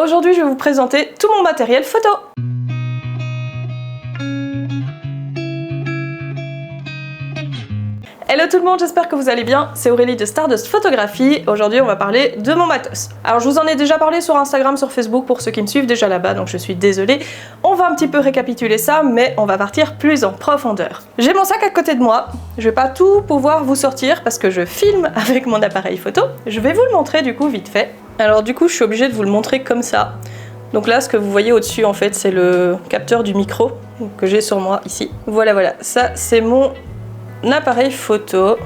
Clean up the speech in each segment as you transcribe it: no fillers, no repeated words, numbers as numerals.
Aujourd'hui, je vais vous présenter tout mon matériel photo. Hello tout le monde, j'espère que vous allez bien, c'est Aurélie de Stardust Photographie. Aujourd'hui on va parler de mon matos. Alors je vous en ai déjà parlé sur Instagram, sur Facebook pour ceux qui me suivent déjà là-bas, donc je suis désolée. On va un petit peu récapituler ça, mais on va partir plus en profondeur. J'ai mon sac à côté de moi, je vais pas tout pouvoir vous sortir parce que je filme avec mon appareil photo. Je vais vous le montrer du coup vite fait. Alors du coup je suis obligée de vous le montrer comme ça. Donc là ce que vous voyez au-dessus en fait c'est le capteur du micro que j'ai sur moi ici. Voilà, ça c'est mon appareil photo.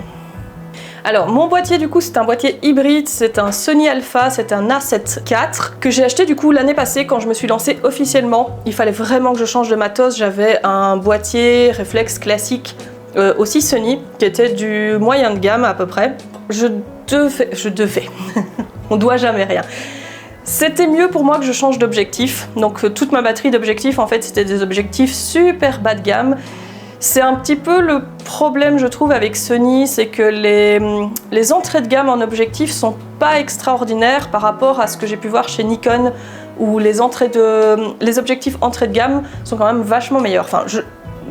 Alors mon boîtier du coup c'est un boîtier hybride, c'est un Sony Alpha, c'est un A7 IV que j'ai acheté du coup l'année passée quand je me suis lancée officiellement. Il fallait vraiment que je change de matos, j'avais un boîtier réflexe classique aussi Sony qui était du moyen de gamme à peu près. Je devais, on doit jamais rien. C'était mieux pour moi que je change d'objectif, donc toute ma batterie d'objectifs en fait c'était des objectifs super bas de gamme. C'est un petit peu le problème je trouve avec Sony, c'est que les entrées de gamme en objectif sont pas extraordinaires par rapport à ce que j'ai pu voir chez Nikon où les objectifs entrée de gamme sont quand même vachement meilleurs. Enfin,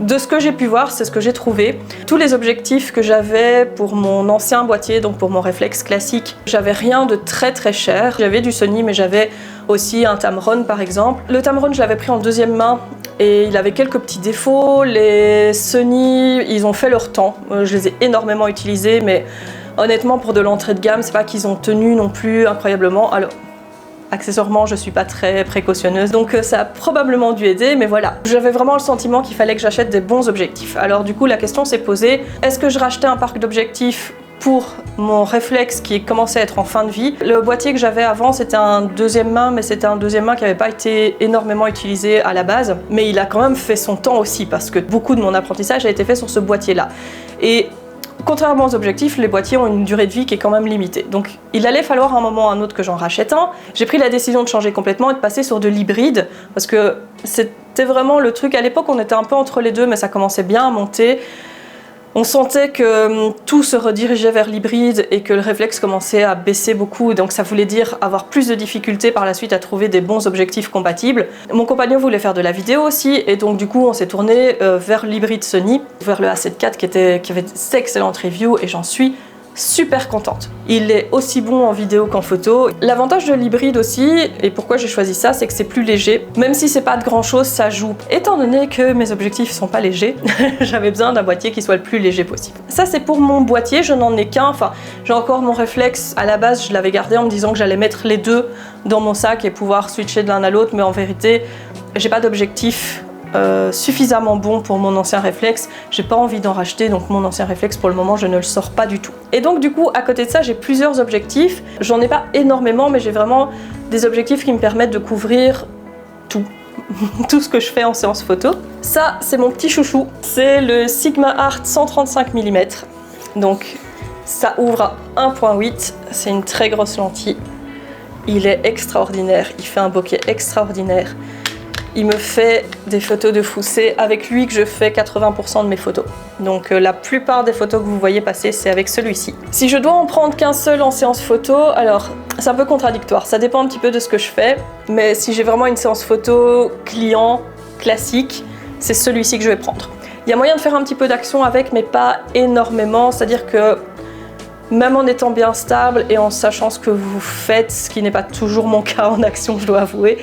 de ce que j'ai pu voir, c'est ce que j'ai trouvé. Tous les objectifs que j'avais pour mon ancien boîtier, donc pour mon réflexe classique, j'avais rien de très cher. J'avais du Sony mais j'avais aussi un Tamron par exemple. Le Tamron je l'avais pris en deuxième main et il avait quelques petits défauts. Les Sony, ils ont fait leur temps. Je les ai énormément utilisés mais honnêtement pour de l'entrée de gamme, c'est pas qu'ils ont tenu non plus incroyablement. Alors, accessoirement, je suis pas très précautionneuse, donc ça a probablement dû aider, mais voilà. J'avais vraiment le sentiment qu'il fallait que j'achète des bons objectifs. Alors du coup, la question s'est posée, est-ce que je rachetais un parc d'objectifs pour mon réflexe qui commençait à être en fin de vie? Le boîtier que j'avais avant, c'était un deuxième main, mais c'était un deuxième main qui n'avait pas été énormément utilisé à la base, mais il a quand même fait son temps aussi, parce que beaucoup de mon apprentissage a été fait sur ce boîtier-là. Et contrairement aux objectifs, les boîtiers ont une durée de vie qui est quand même limitée. Donc il allait falloir à un moment ou à un autre que j'en rachète un. J'ai pris la décision de changer complètement et de passer sur de l'hybride parce que c'était vraiment le truc. À l'époque, on était un peu entre les deux, mais ça commençait bien à monter. On sentait que tout se redirigeait vers l'hybride et que le réflexe commençait à baisser beaucoup. Donc ça voulait dire avoir plus de difficultés par la suite à trouver des bons objectifs compatibles. Mon compagnon voulait faire de la vidéo aussi et donc du coup on s'est tourné vers l'hybride Sony, vers le A7 IV qui avait d'excellentes reviews et j'en suis super contente. Il est aussi bon en vidéo qu'en photo. L'avantage de l'hybride aussi, et pourquoi j'ai choisi ça, c'est que c'est plus léger. Même si c'est pas de grand chose, ça joue. Étant donné que mes objectifs sont pas légers, j'avais besoin d'un boîtier qui soit le plus léger possible. Ça c'est pour mon boîtier, je n'en ai qu'un. Enfin, j'ai encore mon réflexe. À la base, je l'avais gardé en me disant que j'allais mettre les deux dans mon sac et pouvoir switcher de l'un à l'autre, mais en vérité, j'ai pas d'objectif suffisamment bon pour mon ancien réflexe, j'ai pas envie d'en racheter, donc mon ancien réflexe pour le moment je ne le sors pas du tout. Et donc du coup à côté de ça j'ai plusieurs objectifs, j'en ai pas énormément mais j'ai vraiment des objectifs qui me permettent de couvrir tout. Tout ce que je fais en séance photo. Ça c'est mon petit chouchou, c'est le Sigma Art 135 mm, donc ça ouvre à 1.8, c'est une très grosse lentille, il est extraordinaire, il fait un bokeh extraordinaire. Il me fait des photos de fou. C'est avec lui que je fais 80% de mes photos. Donc la plupart des photos que vous voyez passer, c'est avec celui-ci. Si je dois en prendre qu'un seul en séance photo, alors c'est un peu contradictoire. Ça dépend un petit peu de ce que je fais. Mais si j'ai vraiment une séance photo client classique, c'est celui-ci que je vais prendre. Il y a moyen de faire un petit peu d'action avec, mais pas énormément. C'est-à-dire que même en étant bien stable et en sachant ce que vous faites, ce qui n'est pas toujours mon cas en action, je dois avouer,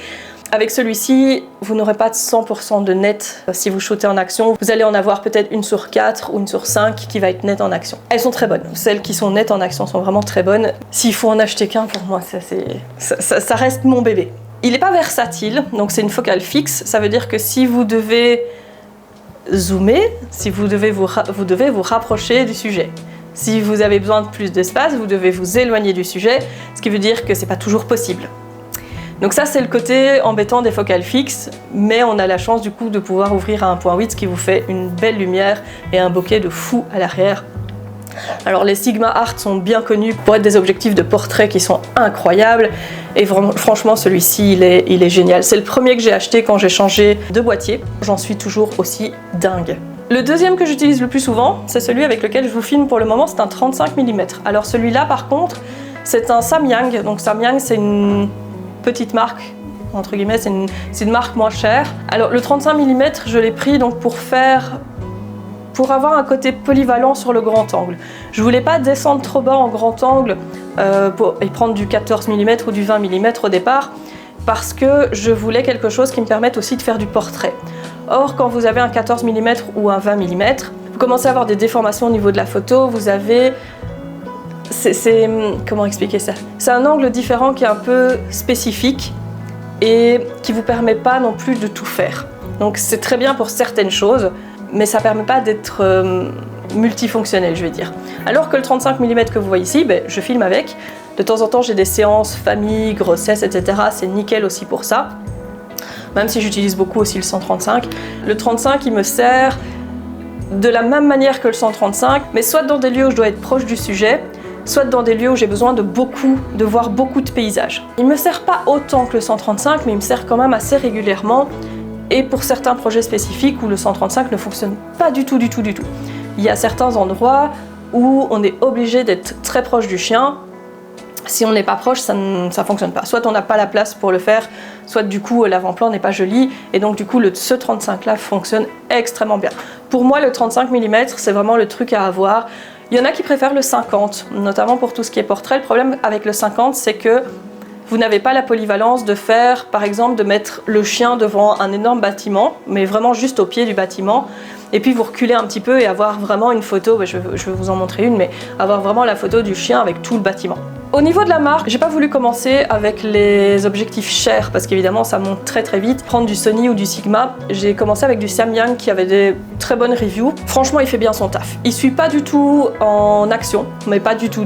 avec celui-ci, vous n'aurez pas de 100% de net si vous shootez en action. Vous allez en avoir peut-être une sur 4 ou une sur 5 qui va être nette en action. Elles sont très bonnes. Celles qui sont nettes en action sont vraiment très bonnes. S'il faut en acheter qu'un, pour moi, ça reste mon bébé. Il n'est pas versatile, donc c'est une focale fixe. Ça veut dire que si vous devez zoomer, si vous devez vous rapprocher du sujet. Si vous avez besoin de plus d'espace, vous devez vous éloigner du sujet, ce qui veut dire que c'est pas toujours possible. Donc ça c'est le côté embêtant des focales fixes, mais on a la chance du coup de pouvoir ouvrir à 1.8, ce qui vous fait une belle lumière et un bokeh de fou à l'arrière. Alors les Sigma Art sont bien connus pour être des objectifs de portrait qui sont incroyables et vraiment, franchement celui-ci il est génial. C'est le premier que j'ai acheté quand j'ai changé de boîtier, j'en suis toujours aussi dingue. Le deuxième que j'utilise le plus souvent, c'est celui avec lequel je vous filme pour le moment, c'est un 35 mm. Alors celui-là par contre, c'est un Samyang, donc Samyang c'est une petite marque entre guillemets, c'est une marque moins chère. Alors le 35 mm, je l'ai pris donc pour avoir un côté polyvalent sur le grand angle. Je voulais pas descendre trop bas en grand angle et prendre du 14 mm ou du 20 mm au départ, parce que je voulais quelque chose qui me permette aussi de faire du portrait. Or, quand vous avez un 14 mm ou un 20 mm, vous commencez à avoir des déformations au niveau de la photo, vous avez... comment expliquer ça? C'est un angle différent qui est un peu spécifique et qui ne vous permet pas non plus de tout faire. Donc c'est très bien pour certaines choses, mais ça ne permet pas d'être multifonctionnel, je vais dire. Alors que le 35 mm que vous voyez ici, je filme avec. De temps en temps, j'ai des séances famille, grossesse, etc. C'est nickel aussi pour ça. Même si j'utilise beaucoup aussi le 135. Le 35, il me sert de la même manière que le 135, mais soit dans des lieux où je dois être proche du sujet, soit dans des lieux où j'ai besoin de voir beaucoup de paysages. Il me sert pas autant que le 135, mais il me sert quand même assez régulièrement. Et pour certains projets spécifiques où le 135 ne fonctionne pas du tout. Il y a certains endroits où on est obligé d'être très proche du chien. Si on n'est pas proche, ça ne fonctionne pas. Soit on n'a pas la place pour le faire, soit du coup l'avant-plan n'est pas joli, et donc du coup ce 35-là fonctionne extrêmement bien. Pour moi, le 35 mm, c'est vraiment le truc à avoir. Il y en a qui préfèrent le 50, notamment pour tout ce qui est portrait. Le problème avec le 50, c'est que vous n'avez pas la polyvalence de faire, par exemple, de mettre le chien devant un énorme bâtiment, mais vraiment juste au pied du bâtiment, et puis vous reculez un petit peu et avoir vraiment une photo, je vais vous en montrer une, mais avoir vraiment la photo du chien avec tout le bâtiment. Au niveau de la marque, j'ai pas voulu commencer avec les objectifs chers, parce qu'évidemment ça monte très vite. Prendre du Sony ou du Sigma, j'ai commencé avec du Samyang qui avait des très bonnes reviews. Franchement, il fait bien son taf. Il suit pas du tout en action, mais pas du tout.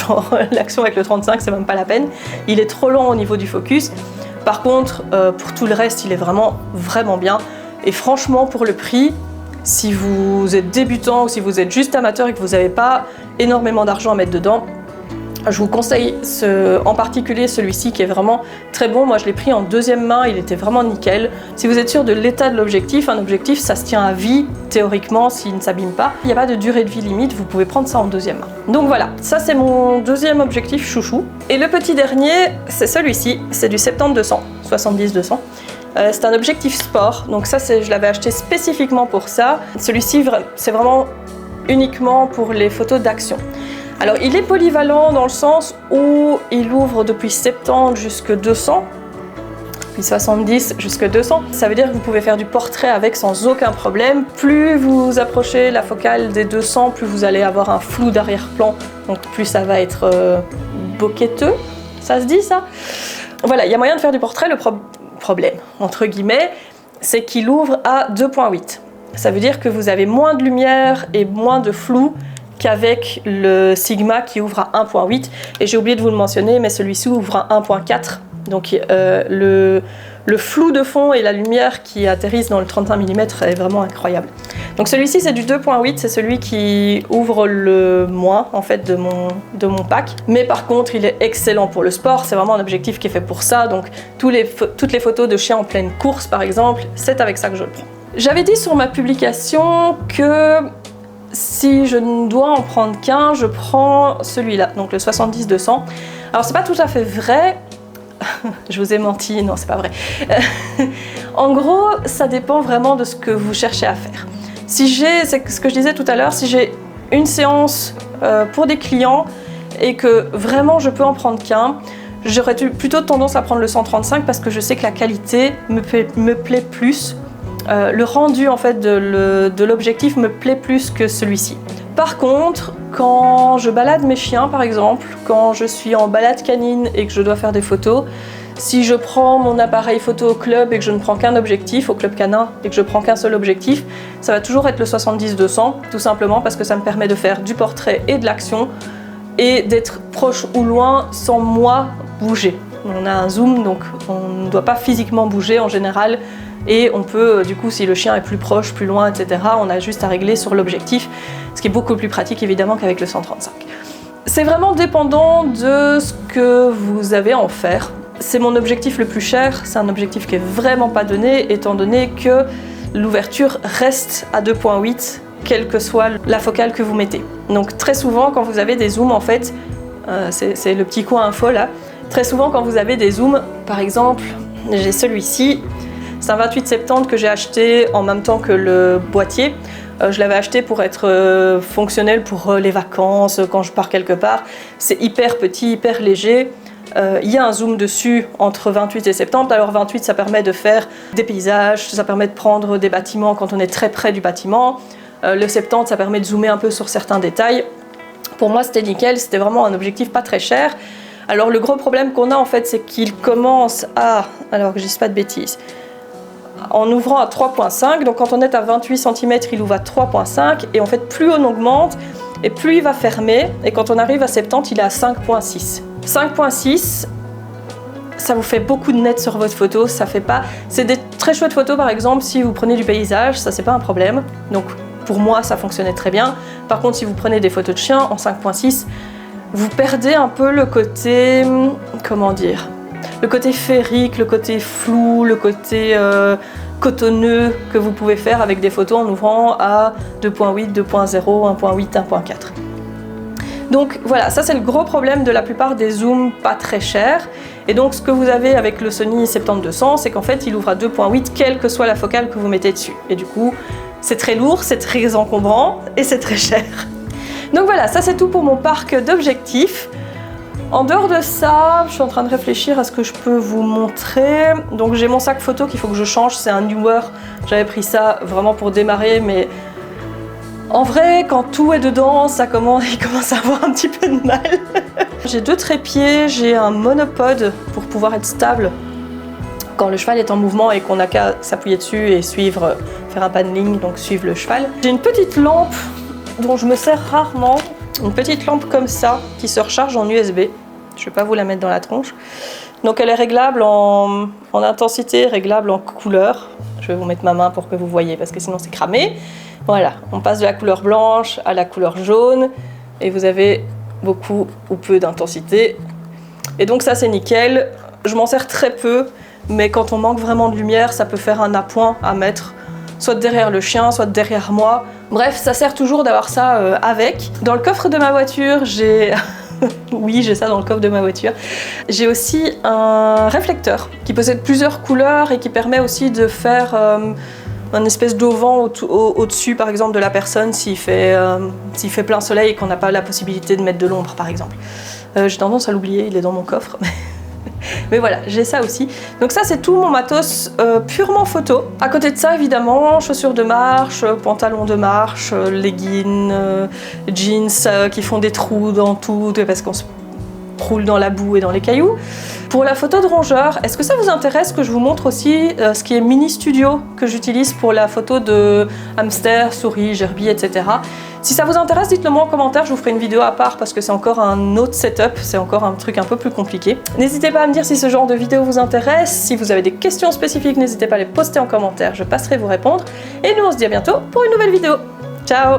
Genre l'action avec le 35, c'est même pas la peine. Il est trop long au niveau du focus. Par contre, pour tout le reste, il est vraiment bien. Et franchement, pour le prix, si vous êtes débutant ou si vous êtes juste amateur et que vous n'avez pas énormément d'argent à mettre dedans, je vous conseille en particulier celui-ci qui est vraiment très bon. Moi je l'ai pris en deuxième main, il était vraiment nickel. Si vous êtes sûr de l'état de l'objectif, un objectif ça se tient à vie théoriquement s'il ne s'abîme pas. Il n'y a pas de durée de vie limite, vous pouvez prendre ça en deuxième main. Donc voilà, ça c'est mon deuxième objectif chouchou. Et le petit dernier, c'est celui-ci, c'est du 70-200, 70-200. C'est un objectif sport, donc ça je l'avais acheté spécifiquement pour ça. Celui-ci c'est vraiment uniquement pour les photos d'action. Alors il est polyvalent dans le sens où il ouvre depuis 70 jusqu'à 200, puis 70 jusqu'à 200. Ça veut dire que vous pouvez faire du portrait avec sans aucun problème. Plus vous approchez la focale des 200, plus vous allez avoir un flou d'arrière-plan, donc plus ça va être boqueteux, ça se dit ça? Voilà, il y a moyen de faire du portrait. Le problème, entre guillemets, c'est qu'il ouvre à 2.8. Ça veut dire que vous avez moins de lumière et moins de flou qu'avec le Sigma qui ouvre à 1.8. Et j'ai oublié de vous le mentionner, mais celui-ci ouvre à 1.4. Donc le flou de fond et la lumière qui atterrissent dans le 35 mm est vraiment incroyable. Donc celui-ci c'est du 2.8, c'est celui qui ouvre le moins en fait de mon pack. Mais par contre il est excellent pour le sport, c'est vraiment un objectif qui est fait pour ça. Donc toutes les photos de chiens en pleine course par exemple, c'est avec ça que je le prends. J'avais dit sur ma publication que si je ne dois en prendre qu'un, je prends celui-là, donc le 70-200. Alors c'est pas tout à fait vrai, je vous ai menti, non c'est pas vrai. En gros, ça dépend vraiment de ce que vous cherchez à faire. C'est ce que je disais tout à l'heure, si j'ai une séance pour des clients et que vraiment je peux en prendre qu'un, j'aurais plutôt tendance à prendre le 135 parce que je sais que la qualité me plaît plus. Le rendu en fait de l'objectif me plaît plus que celui-ci. Par contre, quand je balade mes chiens par exemple, quand je suis en balade canine et que je dois faire des photos, si je prends mon appareil photo au club et que je ne prends qu'un objectif, au club canin, et que je prends qu'un seul objectif, ça va toujours être le 70-200, tout simplement parce que ça me permet de faire du portrait et de l'action et d'être proche ou loin sans moi bouger. On a un zoom, donc on ne doit pas physiquement bouger en général. Et on peut, du coup, si le chien est plus proche, plus loin, etc., on a juste à régler sur l'objectif, ce qui est beaucoup plus pratique évidemment qu'avec le 135. C'est vraiment dépendant de ce que vous avez à en faire. C'est mon objectif le plus cher, c'est un objectif qui est vraiment pas donné, étant donné que l'ouverture reste à 2.8, quelle que soit la focale que vous mettez. Donc très souvent, quand vous avez des zooms, en fait, c'est le petit coin info là, très souvent quand vous avez des zooms, par exemple, j'ai celui-ci. C'est un 28-70 que j'ai acheté en même temps que le boîtier. Je l'avais acheté pour être fonctionnel pour les vacances, quand je pars quelque part. C'est hyper petit, hyper léger. Il y a un zoom dessus entre 28 et 70. Alors 28, ça permet de faire des paysages, ça permet de prendre des bâtiments quand on est très près du bâtiment. Le 70, ça permet de zoomer un peu sur certains détails. Pour moi, c'était nickel, c'était vraiment un objectif pas très cher. Alors le gros problème qu'on a en fait, c'est qu'il commence à, alors que je dise pas de bêtises, en ouvrant à 3.5, donc quand on est à 28 cm, il ouvre à 3.5, et en fait plus on augmente, et plus il va fermer, et quand on arrive à 70, il est à 5.6. 5.6, ça vous fait beaucoup de net sur votre photo, ça fait pas... C'est des très chouettes photos par exemple, si vous prenez du paysage, ça c'est pas un problème, donc pour moi ça fonctionnait très bien. Par contre si vous prenez des photos de chiens en 5.6, vous perdez un peu le côté... comment dire ? Le côté féerique, le côté flou, le côté cotonneux que vous pouvez faire avec des photos en ouvrant à 2.8, 2.0, 1.8, 1.4. Donc voilà, ça c'est le gros problème de la plupart des zooms pas très chers. Et donc ce que vous avez avec le Sony 70-200, c'est qu'en fait il ouvre à 2.8 quelle que soit la focale que vous mettez dessus. Et du coup, c'est très lourd, c'est très encombrant et c'est très cher. Donc voilà, ça c'est tout pour mon parc d'objectifs. En dehors de ça, je suis en train de réfléchir à ce que je peux vous montrer. Donc j'ai mon sac photo qu'il faut que je change, c'est un Newer. J'avais pris ça vraiment pour démarrer, mais en vrai, quand tout est dedans, il commence à avoir un petit peu de mal. J'ai 2 trépieds, j'ai un monopode pour pouvoir être stable quand le cheval est en mouvement et qu'on n'a qu'à s'appuyer dessus et suivre, faire un paddling, donc suivre le cheval. J'ai une petite lampe dont je me sers rarement. Une petite lampe comme ça qui se recharge en USB. Je ne vais pas vous la mettre dans la tronche. Donc elle est réglable en intensité, réglable en couleur. Je vais vous mettre ma main pour que vous voyez parce que sinon c'est cramé. Voilà, on passe de la couleur blanche à la couleur jaune et vous avez beaucoup ou peu d'intensité. Et donc ça c'est nickel. Je m'en sers très peu, mais quand on manque vraiment de lumière, ça peut faire un appoint à mettre soit derrière le chien, soit derrière moi. Bref, ça sert toujours d'avoir ça avec. Dans le coffre de ma voiture, j'ai... oui, j'ai ça dans le coffre de ma voiture. J'ai aussi un réflecteur qui possède plusieurs couleurs et qui permet aussi de faire un espèce d'auvent au-dessus, par exemple, de la personne s'il fait plein soleil et qu'on n'a pas la possibilité de mettre de l'ombre, par exemple. J'ai tendance à l'oublier, il est dans mon coffre. Mais voilà, j'ai ça aussi. Donc ça, c'est tout mon matos purement photo. À côté de ça, évidemment, chaussures de marche, pantalons de marche, leggings, jeans qui font des trous dans tout, parce qu'on se roule dans la boue et dans les cailloux. Pour la photo de rongeur, est-ce que ça vous intéresse que je vous montre aussi ce qui est Mini Studio que j'utilise pour la photo de hamster, souris, gerbille, etc. Si ça vous intéresse, dites-le moi en commentaire, je vous ferai une vidéo à part parce que c'est encore un autre setup, c'est encore un truc un peu plus compliqué. N'hésitez pas à me dire si ce genre de vidéo vous intéresse, si vous avez des questions spécifiques, n'hésitez pas à les poster en commentaire, je passerai vous répondre. Et nous on se dit à bientôt pour une nouvelle vidéo. Ciao!